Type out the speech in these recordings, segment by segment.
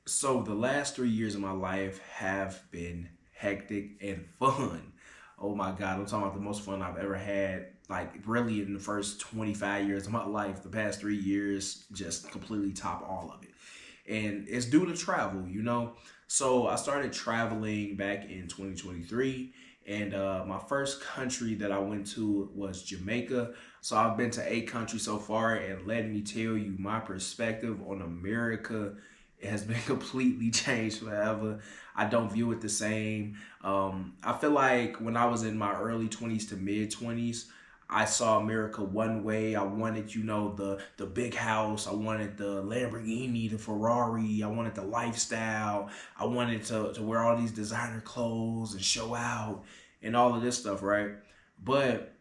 So the last 3 years of my life have been hectic and fun. Oh my God, I'm talking about the most fun I've ever had. Like really in the first 25 years of my life, the past 3 years just completely top all of it. And it's due to travel. So I started traveling back in 2023. And my first country that I went to was Jamaica. So I've been to 8 countries so far, and let me tell you, my perspective on America, it has been completely changed forever. I don't view it the same. I feel like when I was in my early 20s to mid 20s, I saw America one way. I wanted, the big house. I wanted the Lamborghini, the Ferrari. I wanted the lifestyle. I wanted to wear all these designer clothes and show out and all of this stuff, right? But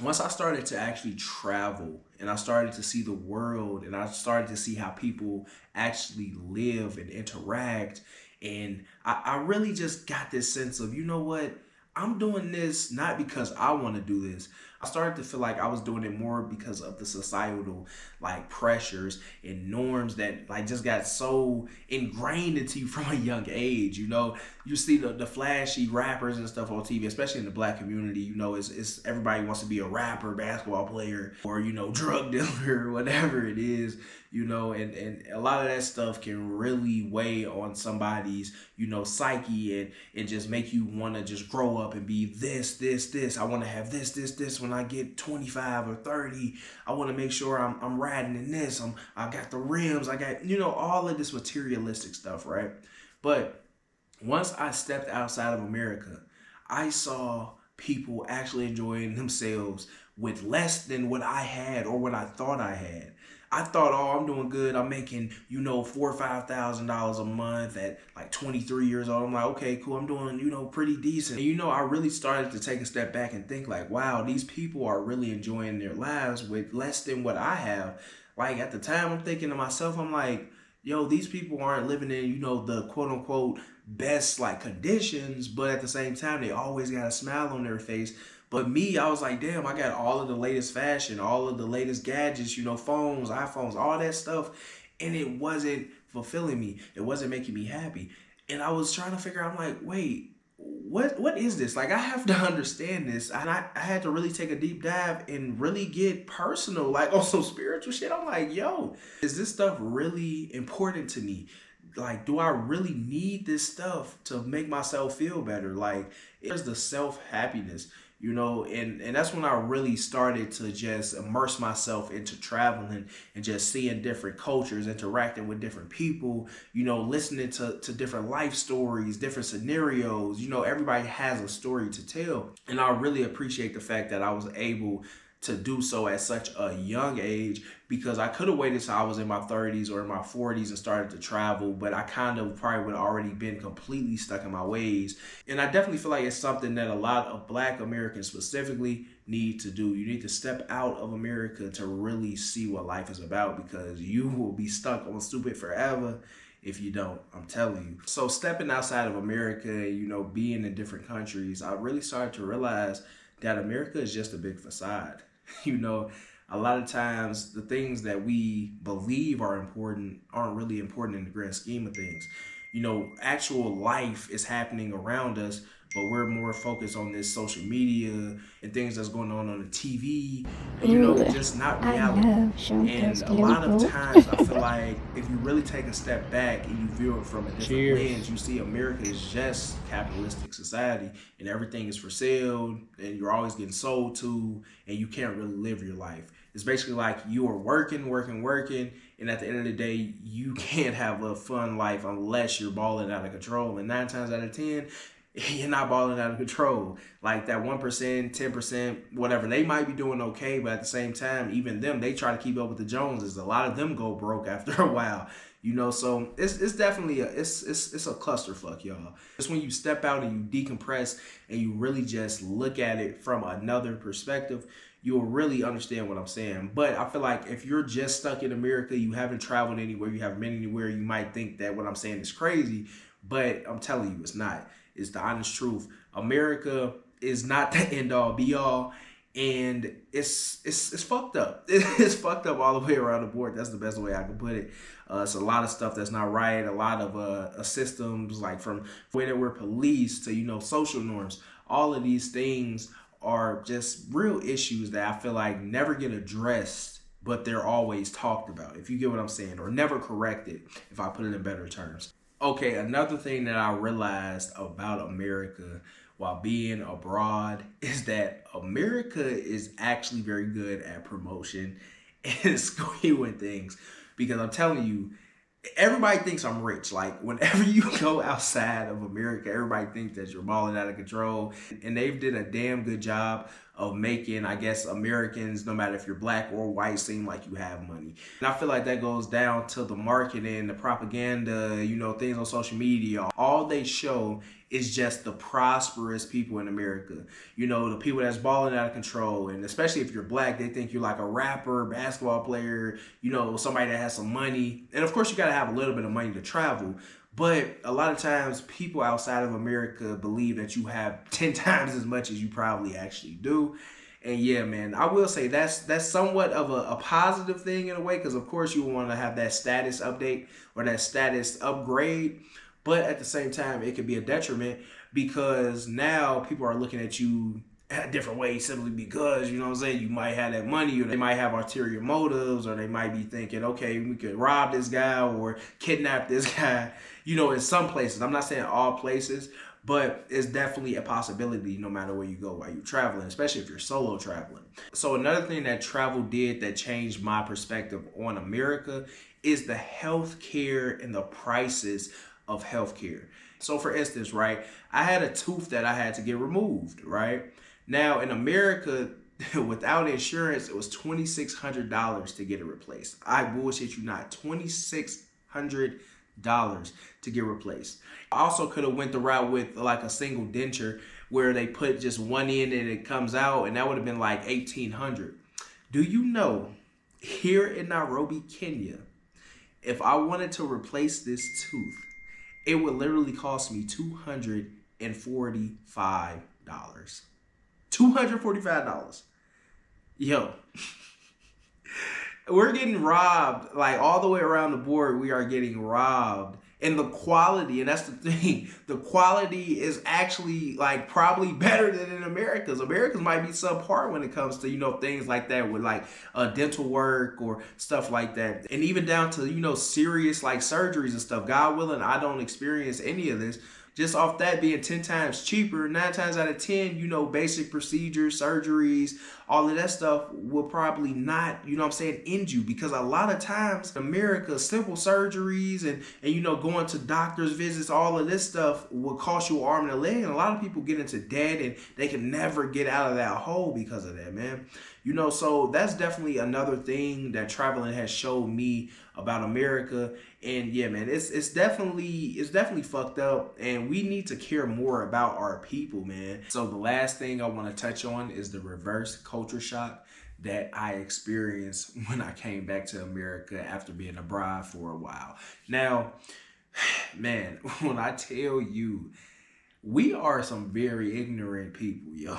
once I started to actually travel and I started to see the world and I started to see how people actually live and interact, and I really just got this sense of, you know what? I'm doing this not because I want to do this. I started to feel like I was doing it more because of the societal like pressures and norms that like just got so ingrained into you from a young age. You see the flashy rappers and stuff on TV, especially in the black community. It's everybody wants to be a rapper, basketball player, or drug dealer, whatever it is. And a lot of that stuff can really weigh on somebody's psyche, and just make you want to just grow up and be this. I want to have this when I get 25 or 30. I want to make sure I'm riding in this. I got the rims. I got all of this materialistic stuff, right? But once I stepped outside of America, I saw people actually enjoying themselves with less than what I had or what I thought I had. I thought, oh, I'm doing good. I'm making, $4,000 or $5,000 a month at like 23 years old. I'm like, okay, cool. I'm doing, pretty decent. And, I really started to take a step back and think like, wow, these people are really enjoying their lives with less than what I have. Like at the time, I'm thinking to myself, I'm like, yo, these people aren't living in, the quote unquote best like conditions, but at the same time, they always got a smile on their face. But me, I was like, damn, I got all of the latest fashion, all of the latest gadgets, phones, iPhones, all that stuff. And it wasn't fulfilling me. It wasn't making me happy. And I was trying to figure out, I'm like, wait, what is this? Like, I have to understand this. And I had to really take a deep dive and really get personal, like on some spiritual shit. I'm like, yo, is this stuff really important to me? Like, do I really need this stuff to make myself feel better? Like, there's the self-happiness, and that's when I really started to just immerse myself into traveling and just seeing different cultures, interacting with different people, listening to different life stories, different scenarios. Everybody has a story to tell. And I really appreciate the fact that I was able to do so at such a young age, because I could have waited till I was in my 30s or in my 40s and started to travel, but I kind of probably would have already been completely stuck in my ways. And I definitely feel like it's something that a lot of Black Americans specifically need to do. You need to step out of America to really see what life is about, because you will be stuck on stupid forever if you don't. I'm telling you. So stepping outside of America, being in different countries, I really started to realize that America is just a big facade. A lot of times the things that we believe are important aren't really important in the grand scheme of things. Actual life is happening around us, but we're more focused on this social media and things that's going on the TV, and Ooh, just not I reality. love And Champions a lot of Global. times I feel like if you really take a step back and you view it from a different lens, Cheers. you see America is just capitalistic society, and everything is for sale, and you're always getting sold to, and you can't really live your life. It's basically like you are working, and at the end of the day, you can't have a fun life unless you're balling out of control. And 9 times out of 10, you're not balling out of control. Like that 1%, 10%, whatever, they might be doing okay, but at the same time, even them, they try to keep up with the Joneses. A lot of them go broke after a while. So it's definitely it's a clusterfuck, y'all. It's when you step out and you decompress and you really just look at it from another perspective, you'll really understand what I'm saying. But I feel like if you're just stuck in America, you haven't traveled anywhere, you haven't been anywhere, you might think that what I'm saying is crazy, but I'm telling you, it's not. It's the honest truth. America is not the end all be all. and it's fucked up. It's fucked up all the way around the board. That's the best way I can put it. It's a lot of stuff that's not right. A lot of systems, like from the way that we're policed to, you know, social norms. All of these things are just real issues that I feel like never get addressed, but they're always talked about, if you get what I'm saying, or never corrected, if I put it in better terms. Okay, another thing that I realized about America while being abroad is that America is actually very good at promotion and skewing things. Because I'm telling you, everybody thinks I'm rich. Like, whenever you go outside of America, everybody thinks that you're balling out of control. And they've did a damn good job of making, I guess, Americans, no matter if you're black or white, seem like you have money. And I feel like that goes down to the marketing, the propaganda, you know, things on social media. All they show is just the prosperous people in America. You know, the people that's balling out of control. And especially if you're black, they think you're like a rapper, basketball player, you know, somebody that has some money. And of course, you got to have a little bit of money to travel. But a lot of times people outside of America believe that you have 10 times as much as you probably actually do. And yeah, man, I will say that's somewhat of a positive thing in a way, because of course you want to have that status update or that status upgrade. But at the same time, it could be a detriment, because now people are looking at you a different way simply because, you know what I'm saying, you might have that money, or they might have ulterior motives, or they might be thinking, okay, we could rob this guy or kidnap this guy, you know, in some places. I'm not saying all places, but it's definitely a possibility no matter where you go while you're traveling, especially if you're solo traveling. So another thing that travel did that changed my perspective on America is the healthcare and the prices of healthcare. So for instance, right, I had a tooth that I had to get removed, right? Now in America, without insurance, it was $2,600 to get it replaced. I bullshit you not, $2,600 to get replaced. I also could have went the route with like a single denture where they put just one in and it comes out, and that would have been like $1,800. Do you know, here in Nairobi, Kenya, if I wanted to replace this tooth, it would literally cost me $245. $245. Yo. We're getting robbed, like all the way around the board. We are getting robbed. And the quality, and that's the thing, the quality is actually like probably better than in America's. America's might be subpar when it comes to, you know, things like that with like dental work or stuff like that. And even down to, you know, serious like surgeries and stuff. God willing, I don't experience any of this. Just off that being 10 times cheaper, 9 times out of 10, you know, basic procedures, surgeries, all of that stuff will probably not, you know what I'm saying, end you. Because a lot of times in America, simple surgeries and you know, going to doctor's visits, all of this stuff will cost you an arm and a leg. And a lot of people get into debt and they can never get out of that hole because of that, man. You know, so that's definitely another thing that traveling has showed me about America. And yeah, man, it's definitely fucked up, and we need to care more about our people, man. So the last thing I want to touch on is the reverse culture shock that I experienced when I came back to America after being abroad for a while. Now, man, when I tell you, we are some very ignorant people, yo.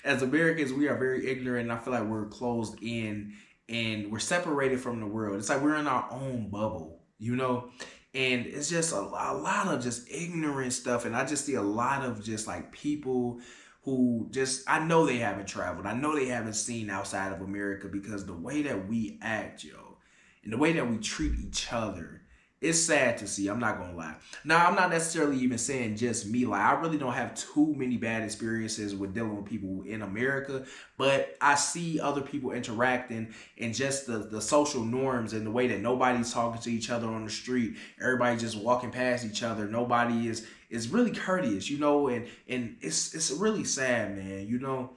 As Americans, we are very ignorant, and I feel like we're closed in and we're separated from the world. It's like we're in our own bubble, you know? And it's just a lot of just ignorant stuff. And I just see a lot of just like people who just, I know they haven't traveled. I know they haven't seen outside of America, because the way that we act, yo, and the way that we treat each other, it's sad to see. I'm not gonna lie. Now, I'm not necessarily even saying just me. Like, I really don't have too many bad experiences with dealing with people in America, but I see other people interacting, and just the social norms and the way that nobody's talking to each other on the street. Everybody just walking past each other. Nobody is really courteous, you know, and it's really sad, man, you know.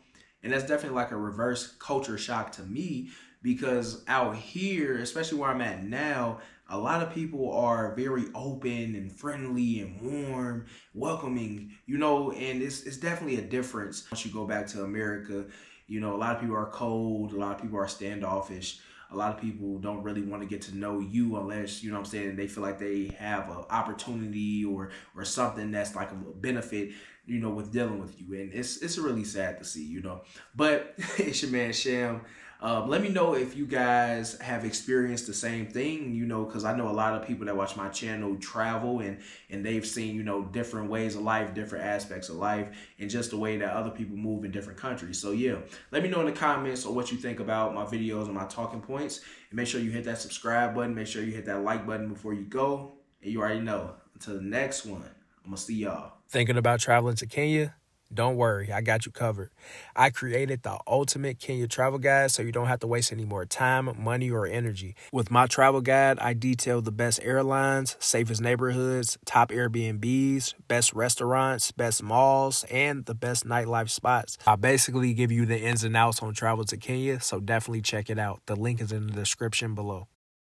And that's definitely like a reverse culture shock to me, because out here, especially where I'm at now, a lot of people are very open and friendly and warm, welcoming, you know, and it's definitely a difference once you go back to America. You know, a lot of people are cold, a lot of people are standoffish, a lot of people don't really want to get to know you unless, you know what I'm saying, they feel like they have an opportunity or something that's like a benefit, you know, with dealing with you. And it's really sad to see, you know. But it's your man Sham. Let me know if you guys have experienced the same thing, you know, because I know a lot of people that watch my channel travel and they've seen, you know, different ways of life, different aspects of life, and just the way that other people move in different countries. So yeah, let me know in the comments or what you think about my videos and my talking points. And make sure you hit that subscribe button. Make sure you hit that like button before you go. And you already know. Until the next one, I'm going to see y'all. Thinking about traveling to Kenya? Don't worry, I got you covered. I created the ultimate Kenya travel guide so you don't have to waste any more time, money, or energy. With my travel guide, I detail the best airlines, safest neighborhoods, top Airbnbs, best restaurants, best malls, and the best nightlife spots. I basically give you the ins and outs on travel to Kenya, so definitely check it out. The link is in the description below.